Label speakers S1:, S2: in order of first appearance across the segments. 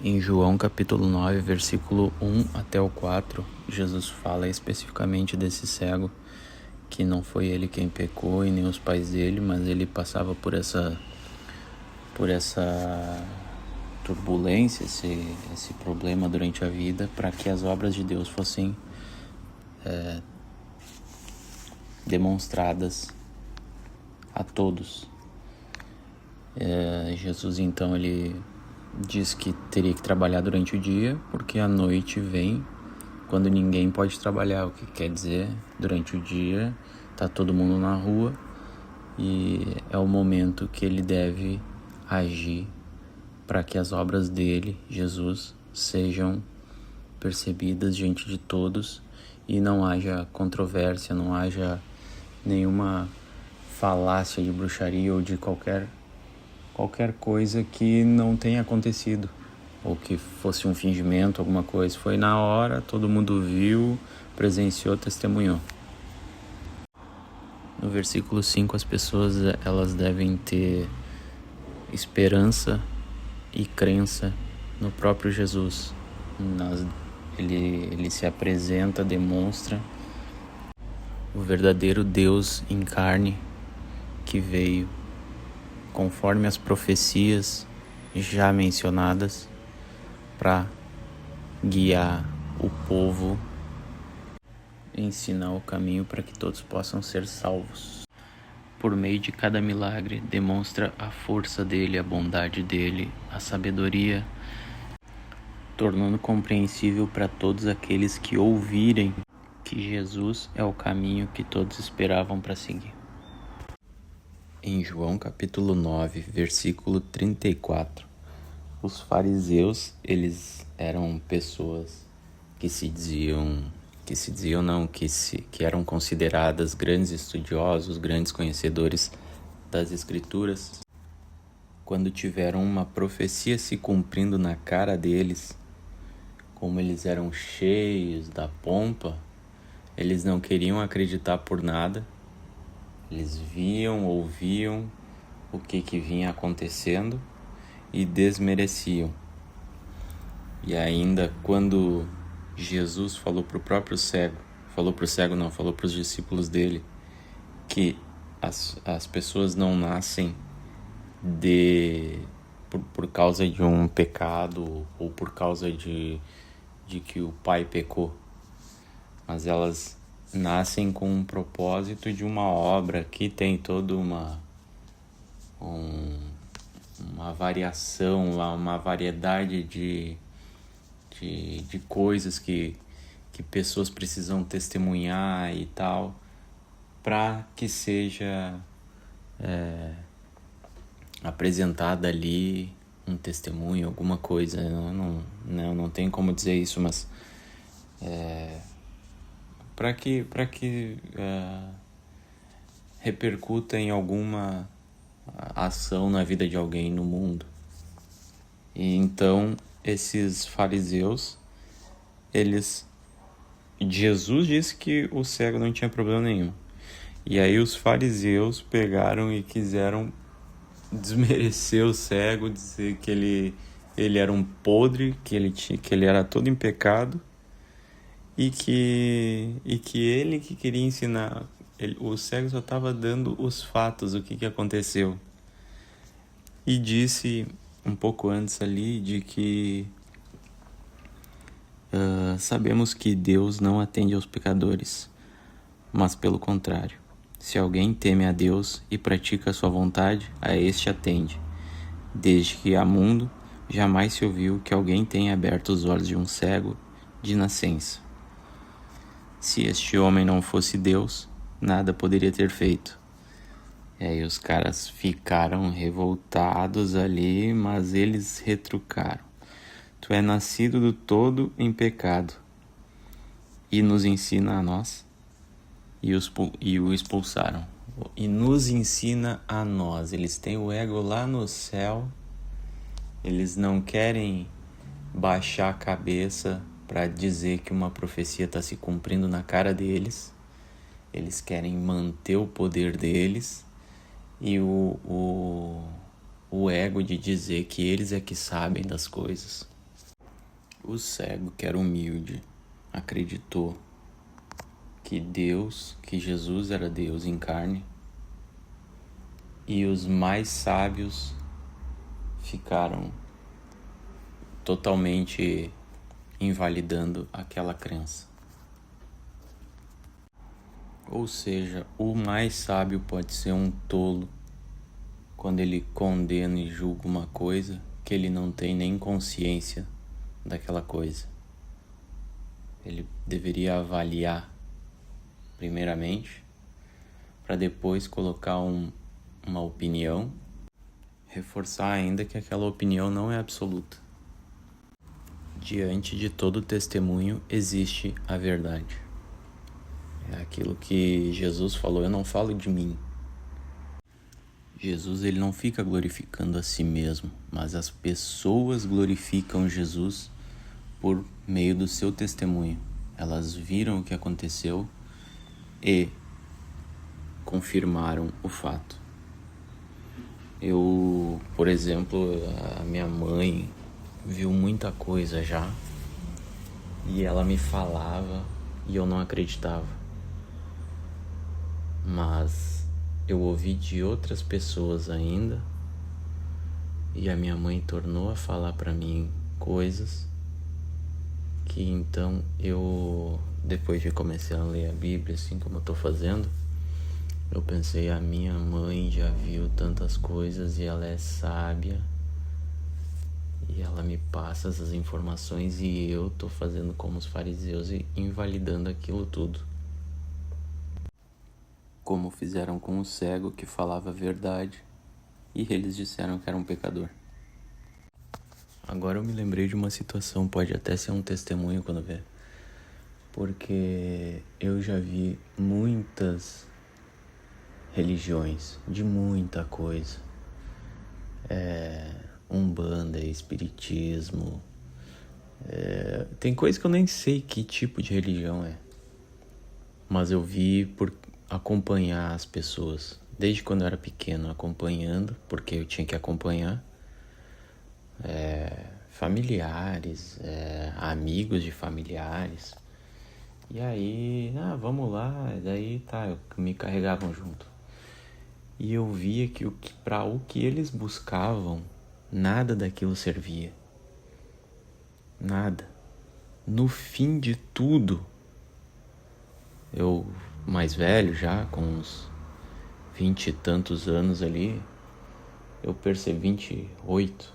S1: Em João capítulo 9, versículo 1 até o 4, Jesus fala especificamente desse cego, que não foi ele quem pecou e nem os pais dele, mas ele passava por essa turbulência, esse problema durante a vida, para que as obras de Deus fossem demonstradas a todos. Jesus então ele diz que teria que trabalhar durante o dia, porque a noite vem quando ninguém pode trabalhar, o que quer dizer, durante o dia tá todo mundo na rua e é o momento que ele deve agir para que as obras dele, Jesus, sejam percebidas diante de todos e não haja controvérsia, não haja nenhuma falácia de bruxaria ou de qualquer coisa que não tenha acontecido ou que fosse um fingimento, alguma coisa. Foi na hora, todo mundo viu, presenciou, testemunhou. No versículo 5, as pessoas elas devem ter esperança e crença no próprio Jesus. Ele se apresenta, demonstra o verdadeiro Deus em carne que veio conforme as profecias já mencionadas para guiar o povo, ensinar o caminho para que todos possam ser salvos. Por meio de cada milagre, demonstra a força dele, a bondade dele, a sabedoria, tornando compreensível para todos aqueles que ouvirem que Jesus é o caminho que todos esperavam para seguir. Em João capítulo 9, versículo 34, os fariseus, eles eram pessoas que eram consideradas grandes estudiosos, grandes conhecedores das escrituras. Quando tiveram uma profecia se cumprindo na cara deles, como eles eram cheios da pompa, eles não queriam acreditar por nada. Eles viam, ouviam o que vinha acontecendo e desmereciam. E ainda quando Jesus falou para o próprio cego, falou para os discípulos dele, que as pessoas não nascem por causa de um pecado ou por causa de que o pai pecou, mas elas nascem com um propósito de uma obra que tem toda uma variação, uma variedade de coisas que pessoas precisam testemunhar e tal, para que seja apresentada ali um testemunho, alguma coisa. Não tem como dizer isso, mas para que repercuta em alguma ação na vida de alguém no mundo. E então esses fariseus, Jesus disse que o cego não tinha problema nenhum, e aí os fariseus pegaram e quiseram desmerecer o cego, dizer que ele era um podre, que ele era todo em pecado, e que ele que queria ensinar. O cego só estava dando os fatos, o que aconteceu. E disse um pouco antes ali de que sabemos que Deus não atende aos pecadores, mas pelo contrário, se alguém teme a Deus e pratica a sua vontade, a este atende. Desde que há mundo, jamais se ouviu que alguém tenha aberto os olhos de um cego de nascença. Se este homem não fosse Deus, nada poderia ter feito. E aí os caras ficaram revoltados ali, mas eles retrucaram. Tu é nascido do todo em pecado e nos ensina a nós. E o expulsaram. E nos ensina a nós. Eles têm o ego lá no céu. Eles não querem baixar a cabeça para dizer que uma profecia está se cumprindo na cara deles. Eles querem manter o poder deles e o ego de dizer que eles é que sabem das coisas. O cego, que era humilde, acreditou que Jesus era Deus em carne, e os mais sábios ficaram totalmente invalidando aquela crença. Ou seja, o mais sábio pode ser um tolo quando ele condena e julga uma coisa que ele não tem nem consciência daquela coisa. Ele deveria avaliar primeiramente, para depois colocar uma opinião, reforçar ainda que aquela opinião não é absoluta. Diante de todo testemunho existe a verdade. É aquilo que Jesus falou, eu não falo de mim. Jesus, ele não fica glorificando a si mesmo, mas as pessoas glorificam Jesus por meio do seu testemunho. Elas viram o que aconteceu e confirmaram o fato. Eu, por exemplo, a minha mãe viu muita coisa já e ela me falava e eu não acreditava. Mas eu ouvi de outras pessoas ainda e a minha mãe tornou a falar para mim coisas que então eu, depois de começar a ler a Bíblia, assim como eu tô fazendo, eu pensei, a minha mãe já viu tantas coisas e ela é sábia e ela me passa essas informações e eu tô fazendo como os fariseus e invalidando aquilo tudo. Como fizeram com o cego que falava a verdade e eles disseram que era um pecador. Agora eu me lembrei de uma situação, pode até ser um testemunho quando ver, porque eu já vi muitas religiões, de muita coisa, umbanda, espiritismo, tem coisa que eu nem sei que tipo de religião é, mas eu vi por acompanhar as pessoas, desde quando eu era pequeno, acompanhando, porque eu tinha que acompanhar, familiares, amigos de familiares, e aí, vamos lá, e daí me carregavam junto. E eu via que para o que eles buscavam, nada daquilo servia. Nada. No fim de tudo, eu mais velho já, com uns 20 e tantos anos ali, eu percebi, 28,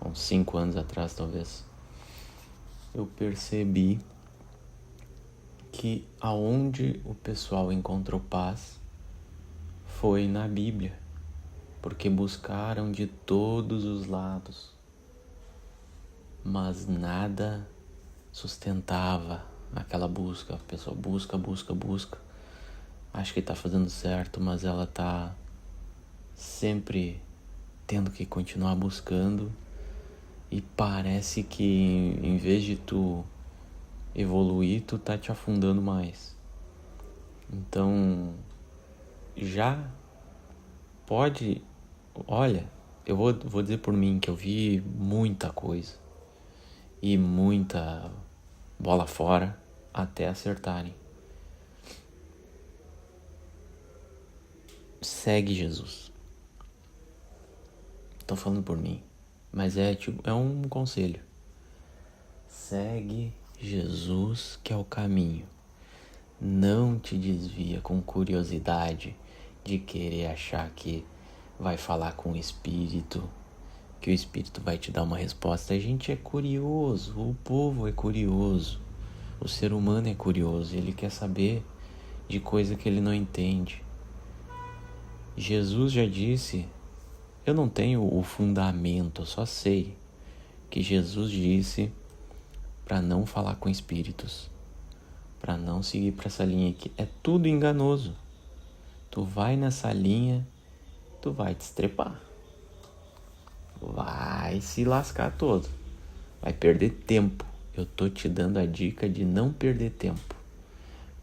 S1: uns 5 anos atrás talvez, eu percebi que aonde o pessoal encontrou paz foi na Bíblia, porque buscaram de todos os lados, mas nada sustentava aquela busca. A pessoa busca, acha que tá fazendo certo, mas ela tá sempre tendo que continuar buscando e parece que em vez de tu evoluir, tu tá te afundando mais. Então, já pode, olha, eu vou dizer por mim que eu vi muita coisa e muita bola fora até acertarem. Segue Jesus. Tô falando por mim, mas é um conselho. Segue Jesus, que é o caminho. Não te desvia com curiosidade de querer achar que vai falar com o Espírito, que o Espírito vai te dar uma resposta. A gente é curioso, o povo é curioso, o ser humano é curioso, ele quer saber de coisa que ele não entende. Jesus já disse, eu não tenho o fundamento, eu só sei que Jesus disse para não falar com espíritos, para não seguir para essa linha aqui. É tudo enganoso. Tu vai nessa linha, tu vai te estrepar. Vai se lascar todo. Vai perder tempo. Eu tô te dando a dica de não perder tempo.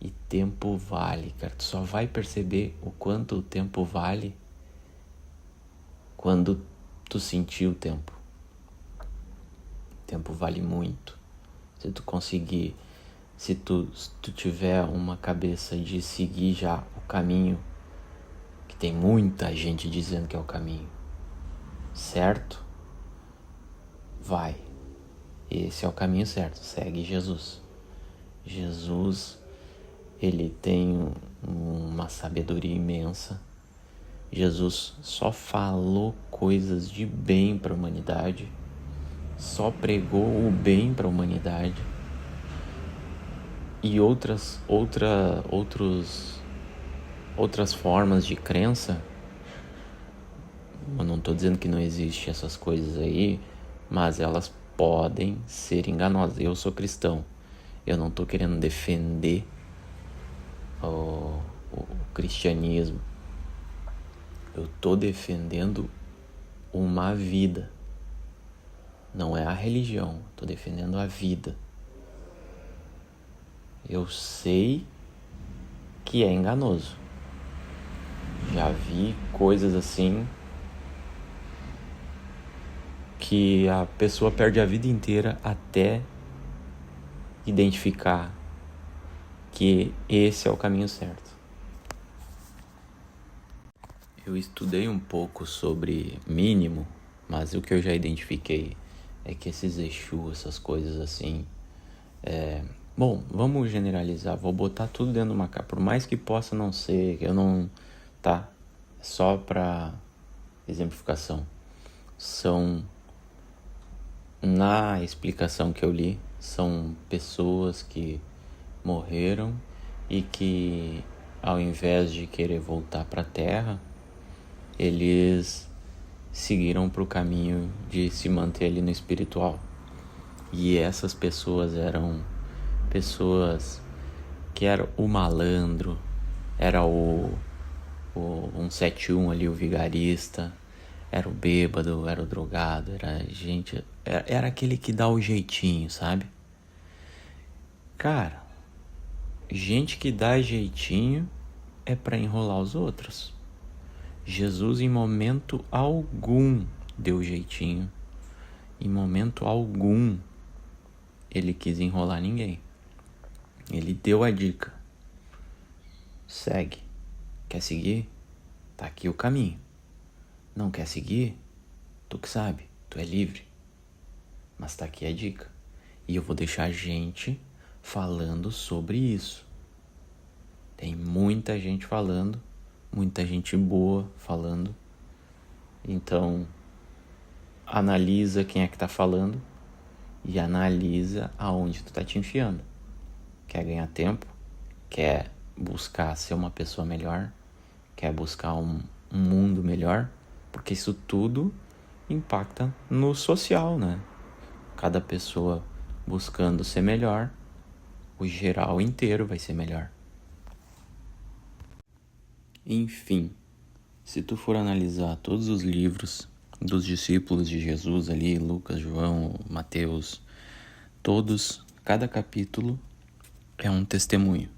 S1: E tempo vale, cara. Tu só vai perceber o quanto o tempo vale quando tu sentir o tempo. tempo vale muito. Se tu conseguir, se tu tiver uma cabeça de seguir já o caminho, que tem muita gente dizendo que é o caminho certo, vai. Esse é o caminho certo, segue Jesus. Jesus, ele tem uma sabedoria imensa. Jesus só falou coisas de bem para a humanidade, só pregou o bem para a humanidade. E outras formas de crença, eu não estou dizendo que não existe essas coisas aí, mas elas podem ser enganosas. Eu sou cristão, eu não estou querendo defender o cristianismo, eu estou defendendo uma vida, não é a religião, estou defendendo a vida. Eu sei que é enganoso, já vi coisas assim que a pessoa perde a vida inteira até identificar que esse é o caminho certo. Eu estudei um pouco sobre mínimo, mas o que eu já identifiquei é que esses Exu, essas coisas assim, bom, vamos generalizar, vou botar tudo dentro de uma caixa, por mais que possa não ser, eu não, tá, só pra exemplificação, são, na explicação que eu li, são pessoas que morreram e que, ao invés de querer voltar para a Terra, eles seguiram para o caminho de se manter ali no espiritual. E essas pessoas eram pessoas que era o malandro, era o 171 ali, o vigarista, era o bêbado, era o drogado, era aquele que dá o jeitinho, sabe? Cara, gente que dá jeitinho é para enrolar os outros. Jesus em momento algum deu jeitinho. Em momento algum ele quis enrolar ninguém. Ele deu a dica. Segue. Quer seguir? Tá aqui o caminho. Não quer seguir? Tu que sabe, tu é livre. Mas tá aqui a dica. E eu vou deixar gente falando sobre isso. Tem muita gente falando, muita gente boa falando. Então, analisa quem é que tá falando e analisa aonde tu tá te enfiando. Quer ganhar tempo? Quer buscar ser uma pessoa melhor? Quer buscar um mundo melhor? Porque isso tudo impacta no social, né? Cada pessoa buscando ser melhor, o geral inteiro vai ser melhor. Enfim, se tu for analisar todos os livros dos discípulos de Jesus ali, Lucas, João, Mateus, todos, cada capítulo é um testemunho.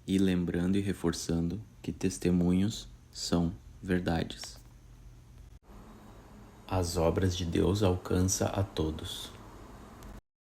S1: E lembrando e reforçando que testemunhos são verdades. As obras de Deus alcançam a todos.